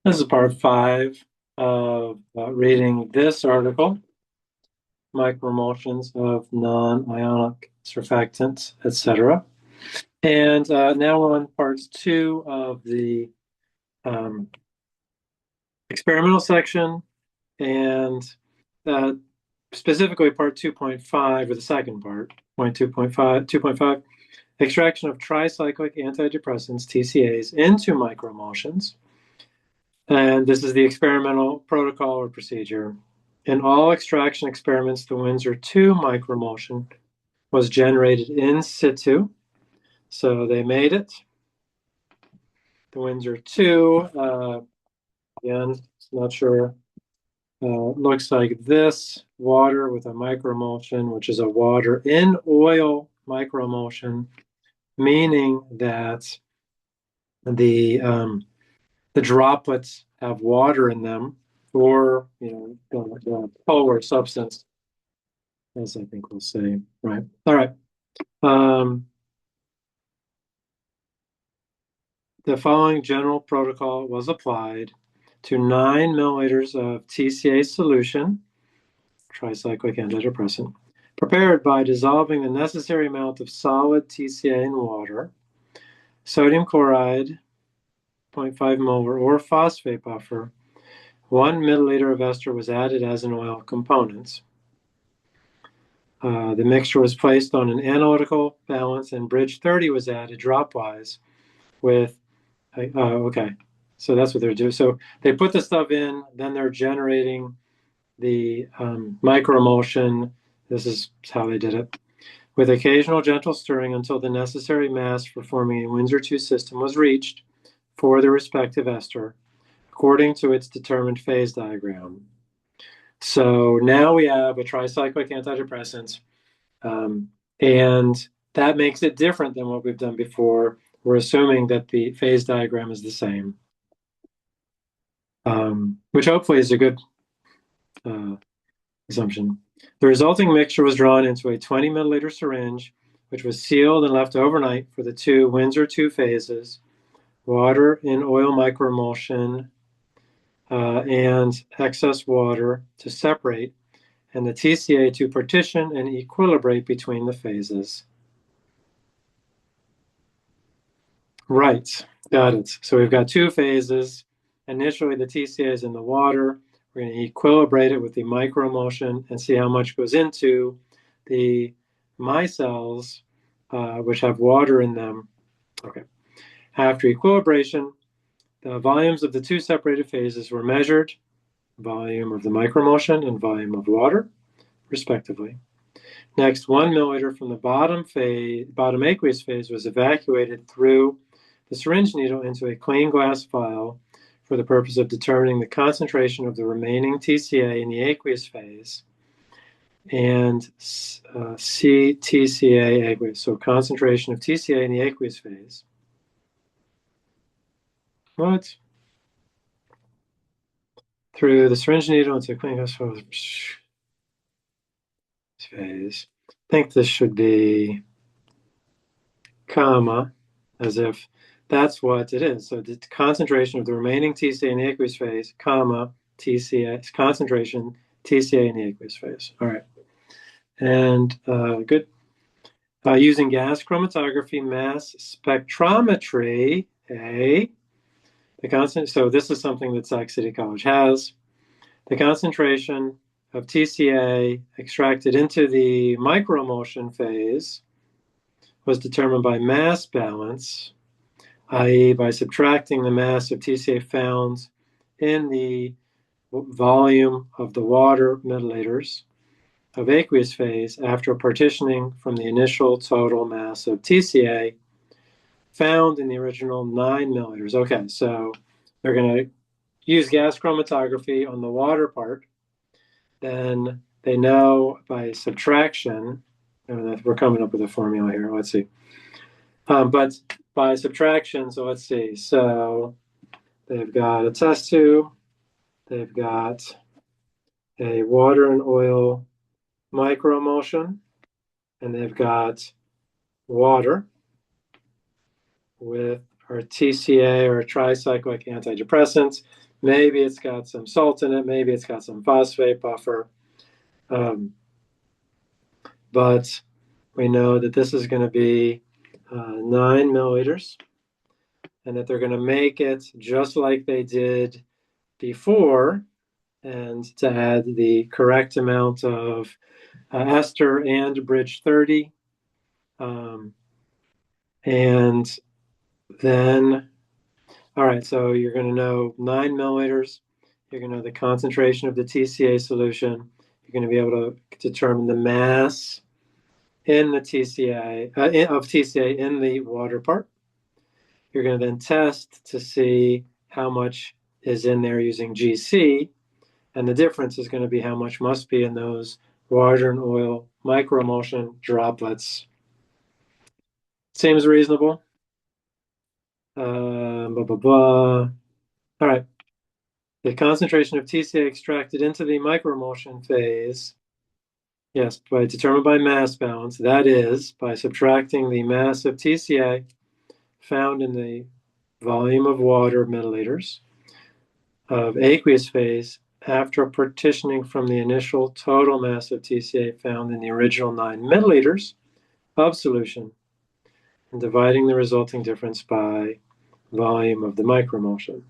This is part 5 of reading this article, Microemulsions of Nonionic Surfactants, etc. And now we're on part 2 of the experimental section, and specifically part 2.5, or the second part, point 2.5, extraction of tricyclic antidepressants, TCAs, into microemulsions. And this is the experimental protocol or procedure. In all extraction experiments, the Windsor 2 microemulsion was generated in situ. So they made it. The Windsor 2, again, not sure, looks like this: water with a microemulsion, which is a water in oil microemulsion, meaning that the droplets have water in them, or the polar substance, as I think we'll say. Right. All right. The following general protocol was applied to 9 milliliters of TCA solution, tricyclic antidepressant, prepared by dissolving the necessary amount of solid TCA in water. Sodium chloride, 0.5 molar, or phosphate buffer. 1 milliliter of ester was added as an oil component. The mixture was placed on an analytical balance, and bridge 30 was added dropwise with, okay, so that's what they're doing. So they put the stuff in, then they're generating the microemulsion. This is how they did it. With occasional gentle stirring until the necessary mass for forming a Windsor 2 system was reached for the respective ester, according to its determined phase diagram. So now we have a tricyclic antidepressant, and that makes it different than what we've done before. We're assuming that the phase diagram is the same, which hopefully is a good assumption. The resulting mixture was drawn into a 20 milliliter syringe, which was sealed and left overnight for the 2 Windsor 2 phases: water in oil microemulsion and excess water to separate, and the TCA to partition and equilibrate between the phases. Right, got it. So we've got 2 phases. Initially, the TCA is in the water. We're going to equilibrate it with the microemulsion and see how much goes into the micelles, which have water in them. Okay. After equilibration, the volumes of the 2 separated phases were measured, volume of the microemulsion and volume of water, respectively. Next, 1 milliliter from the bottom aqueous phase was evacuated through the syringe needle into a clean glass vial for the purpose of determining the concentration of the remaining TCA in the aqueous phase and CTCA aqueous, so concentration of TCA in the aqueous phase. What? Through the syringe needle into a clean glass vial phase. I think this should be comma, as if that's what it is. So the concentration of the remaining TCA in the aqueous phase, comma, TCA, concentration, TCA in the aqueous phase. All right. And good. Using gas chromatography, mass spectrometry, so this is something that Sac City College has. The concentration of TCA extracted into the microemulsion phase was determined by mass balance, i.e. by subtracting the mass of TCA found in the volume of the water milliliters of aqueous phase after partitioning from the initial total mass of TCA found in the original 9 milliliters. Okay, so they're going to use gas chromatography on the water part. Then they know by subtraction, we're coming up with a formula here. Let's see. But by subtraction, so let's see. So they've got a test tube. They've got a water and oil microemulsion, and they've got water with our TCA or tricyclic antidepressants. Maybe it's got some salt in it. Maybe it's got some phosphate buffer. But we know that this is going to be 9 milliliters, and that they're going to make it just like they did before, and to add the correct amount of ester and bridge 30. And then, all right, so you're going to know 9 milliliters. You're going to know the concentration of the TCA solution. You're going to be able to determine the mass in the TCA, of TCA in the water part. You're going to then test to see how much is in there using GC, and the difference is going to be how much must be in those water and oil microemulsion droplets. Seems reasonable. Blah, blah, blah. All right. The concentration of TCA extracted into the microemulsion phase, yes, determined by mass balance, that is, by subtracting the mass of TCA found in the volume of water, milliliters, of aqueous phase after partitioning from the initial total mass of TCA found in the original 9 milliliters of solution, and dividing the resulting difference by volume of the microemulsion.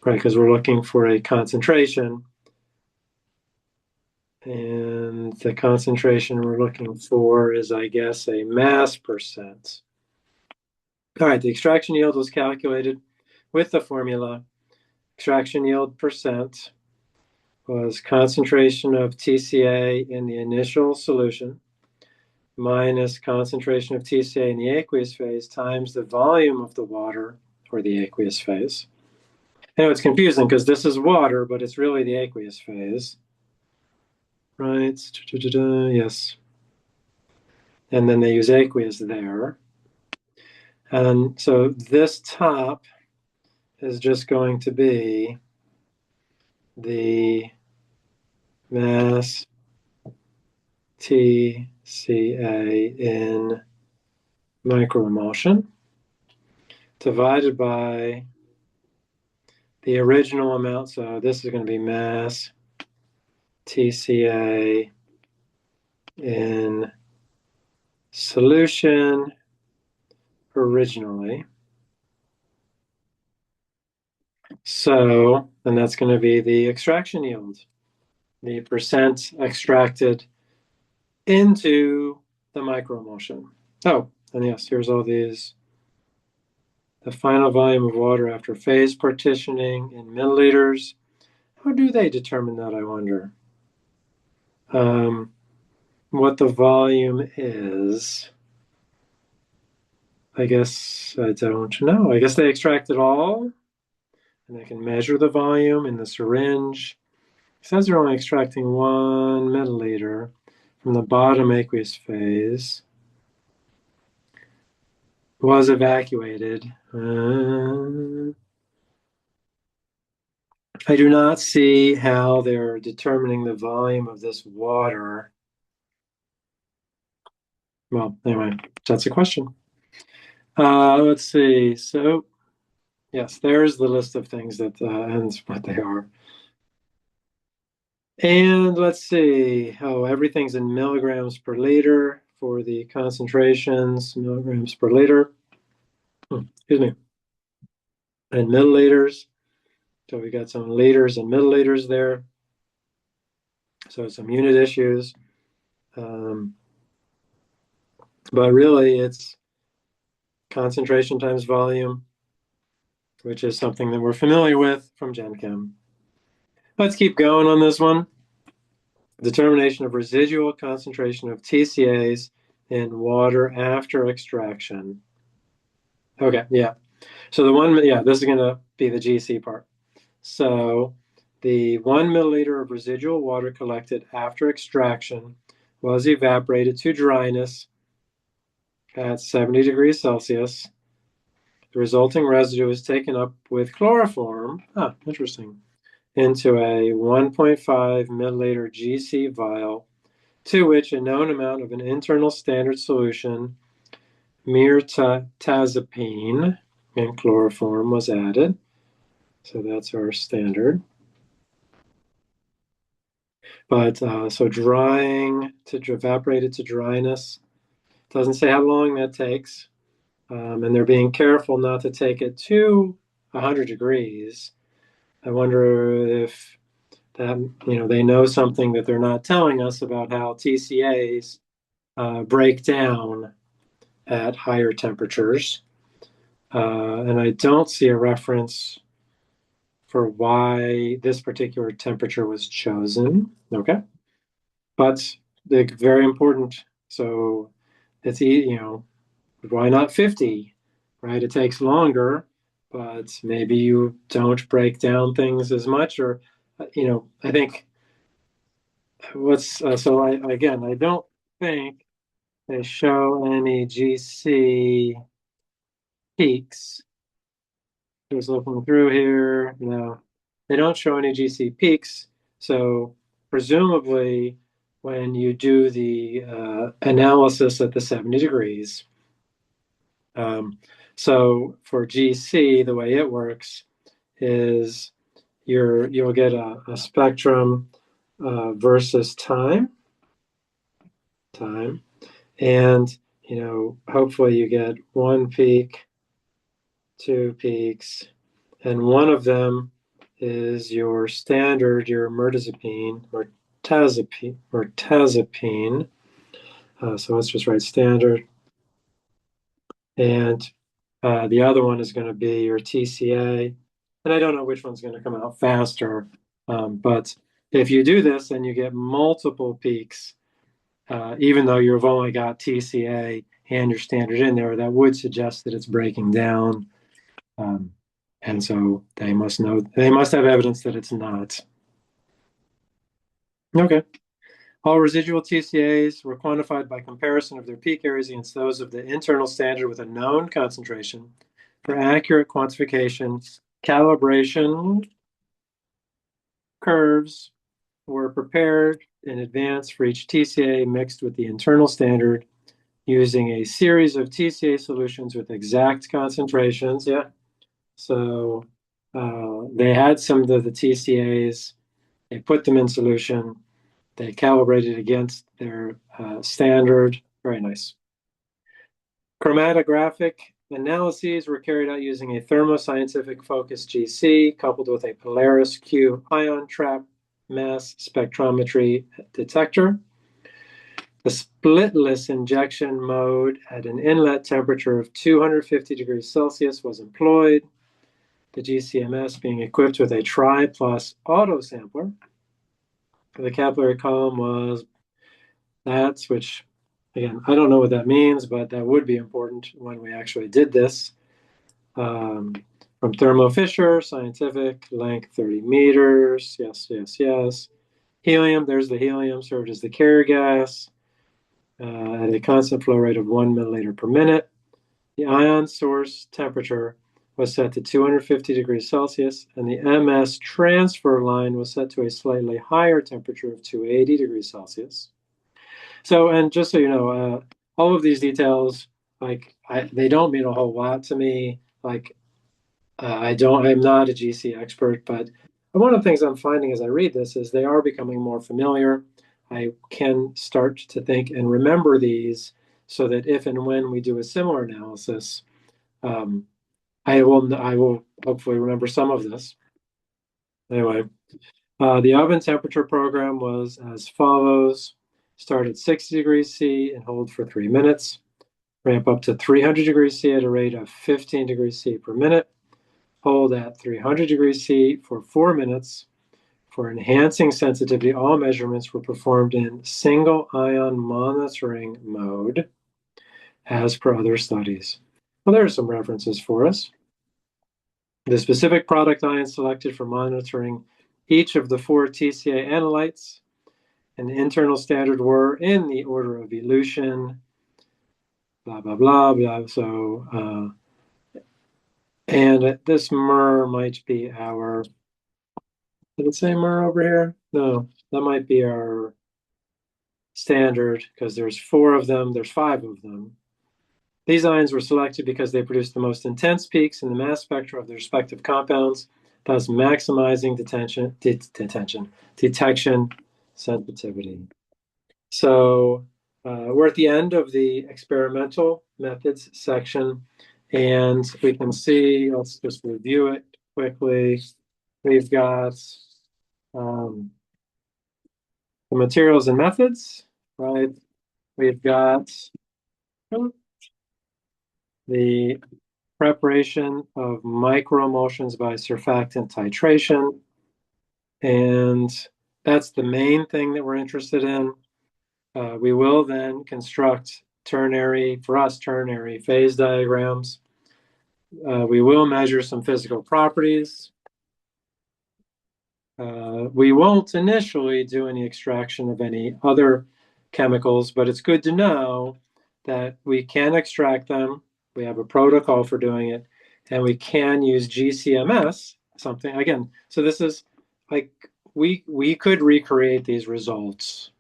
Right, because we're looking for a concentration, and the concentration we're looking for is, I guess, a mass percent. All right, the extraction yield was calculated with the formula. Extraction yield percent was concentration of TCA in the initial solution minus concentration of TCA in the aqueous phase times the volume of the water, or the aqueous phase. I know it's confusing because this is water, but it's really the aqueous phase. Right, yes. And then they use aqueous there. And so this top is just going to be the mass TCA in microemulsion divided by the original amount. So this is going to be mass TCA in solution originally. So, and that's going to be the extraction yield, the percent extracted into the microemulsion. Oh, and yes, here's all these. The final volume of water after phase partitioning in milliliters. How do they determine that, I wonder? What the volume is, I guess I don't know. I guess they extract it all, and they can measure the volume in the syringe. It says they're only extracting 1 milliliter from the bottom aqueous phase. Was evacuated. I do not see how they're determining the volume of this water. Well, anyway, that's a question. Let's see. So, yes, there's the list of things that ends what they are. And let's see. Oh, everything's in milligrams per liter for the concentrations, milligrams per liter. Excuse me. And milliliters. So we got some liters and milliliters there. So some unit issues. But really, it's concentration times volume, which is something that we're familiar with from Gen Chem. Let's keep going on this one. Determination of residual concentration of TCAs in water after extraction. Okay, yeah. So the one, yeah, this is going to be the GC part. So the 1 milliliter of residual water collected after extraction was evaporated to dryness at 70 degrees Celsius. The resulting residue is taken up with chloroform, interesting, into a 1.5 milliliter GC vial, to which a known amount of an internal standard solution, mirtazapine, and chloroform was added. So that's our standard. But so drying to evaporated to dryness, doesn't say how long that takes. And they're being careful not to take it to 100 degrees. I wonder if that, they know something that they're not telling us about how TCAs break down at higher temperatures. And I don't see a reference for why this particular temperature was chosen. Okay. But they're very important. So it's, why not 50, right? It takes longer, but maybe you don't break down things as much, or, I think I don't think they show any GC peaks. Just looking through here, no, they don't show any GC peaks. So presumably, when you do the analysis at the 70 degrees, so for GC, the way it works is you'll get a spectrum versus time, and hopefully you get one peak, two peaks, and one of them is your standard, your mirtazapine. So let's just write standard. And the other one is going to be your TCA. And I don't know which one's going to come out faster. But if you do this and you get multiple peaks, even though you've only got TCA and your standard in there, that would suggest that it's breaking down. And so they must have evidence that it's not. Okay. All residual TCAs were quantified by comparison of their peak areas against those of the internal standard with a known concentration. For accurate quantification, calibration curves were prepared in advance for each TCA mixed with the internal standard using a series of TCA solutions with exact concentrations. Yeah. So they had some of the TCAs, they put them in solution, they calibrated against their standard. Very nice. Chromatographic analyses were carried out using a thermoscientific focus GC coupled with a Polaris Q ion trap mass spectrometry detector. The splitless injection mode at an inlet temperature of 250 degrees Celsius was employed, the GCMS being equipped with a tri-plus auto sampler. The capillary column was that's, which, again, I don't know what that means, but that would be important when we actually did this. From Thermo Fisher, scientific, length 30 meters. Yes, yes, yes. Helium, there's the helium, served as the carrier gas at a constant flow rate of 1 milliliter per minute. The ion source temperature was set to 250 degrees Celsius, and the MS transfer line was set to a slightly higher temperature of 280 degrees Celsius. So, and just so you know, all of these details, they don't mean a whole lot to me. I'm not a GC expert, but one of the things I'm finding as I read this is they are becoming more familiar. I can start to think and remember these so that if and when we do a similar analysis, I will hopefully remember some of this. Anyway, the oven temperature program was as follows. Start at 60 degrees C and hold for 3 minutes. Ramp up to 300 degrees C at a rate of 15 degrees C per minute. Hold at 300 degrees C for 4 minutes. For enhancing sensitivity, all measurements were performed in single ion monitoring mode as per other studies. Well, there are some references for us. The specific product ions selected for monitoring each of the 4 TCA analytes and the internal standard were in the order of elution, blah, blah, blah, blah. So, and this MER might be our, did it say MER over here? No, that might be our standard because there's 4 of them, there's 5 of them. These ions were selected because they produced the most intense peaks in the mass spectra of their respective compounds. thus maximizing detection sensitivity. So we're at the end of the experimental methods section, and we can see, let's just review it quickly. We've got the materials and methods, right? We've got the preparation of microemulsions by surfactant titration, and that's the main thing that we're interested in. We will then construct ternary phase diagrams. We will measure some physical properties. We won't initially do any extraction of any other chemicals, but it's good to know that we can extract them. We have a protocol for doing it, and we can use GCMS, something, again, so this is like, we could recreate these results.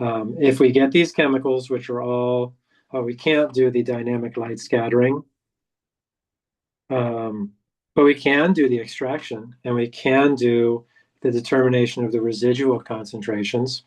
If we get these chemicals, which are all, we can't do the dynamic light scattering, but we can do the extraction, and we can do the determination of the residual concentrations.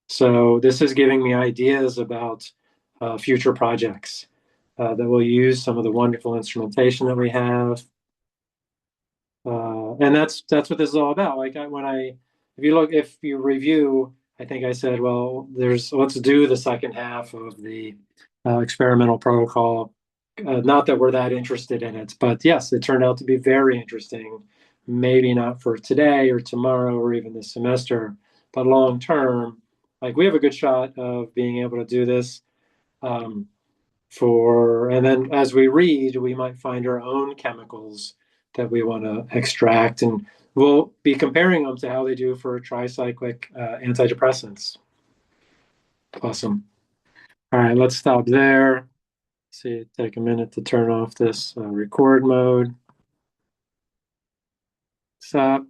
So this is giving me ideas about future projects that will use some of the wonderful instrumentation that we have. And that's what this is all about. Like if you review, I think I said, well, let's do the second half of the experimental protocol. Not that we're that interested in it, but yes, it turned out to be very interesting. Maybe not for today or tomorrow or even this semester, but long term, like we have a good shot of being able to do this. And then as we read, we might find our own chemicals that we want to extract, and we'll be comparing them to how they do for tricyclic antidepressants. Awesome. All right, let's stop there. See, take a minute to turn off this record mode. Stop.